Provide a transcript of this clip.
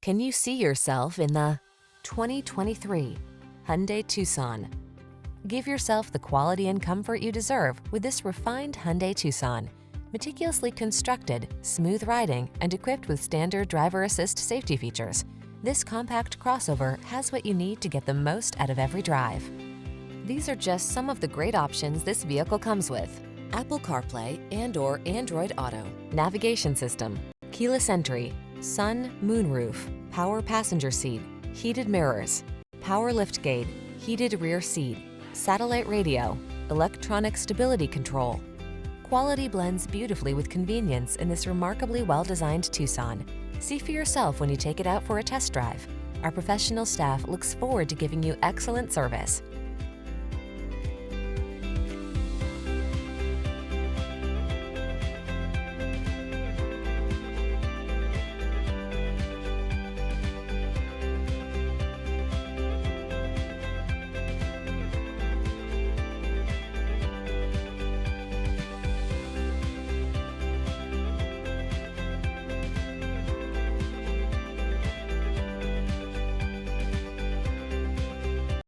Can you see yourself in the 2023 Hyundai Tucson? Give yourself the quality and comfort you deserve with this refined Hyundai Tucson. Meticulously constructed, smooth riding, and equipped with standard driver assist safety features, this compact crossover has what you need to get the most out of every drive. These are just some of the great options this vehicle comes with: Apple CarPlay and/or Android Auto, navigation system, keyless entry, sun, moonroof, power passenger seat, heated mirrors, power liftgate, heated rear seat, satellite radio, electronic stability control. Quality blends beautifully with convenience in this remarkably well-designed Tucson. See for yourself when you take it out for a test drive. Our professional staff looks forward to giving you excellent service.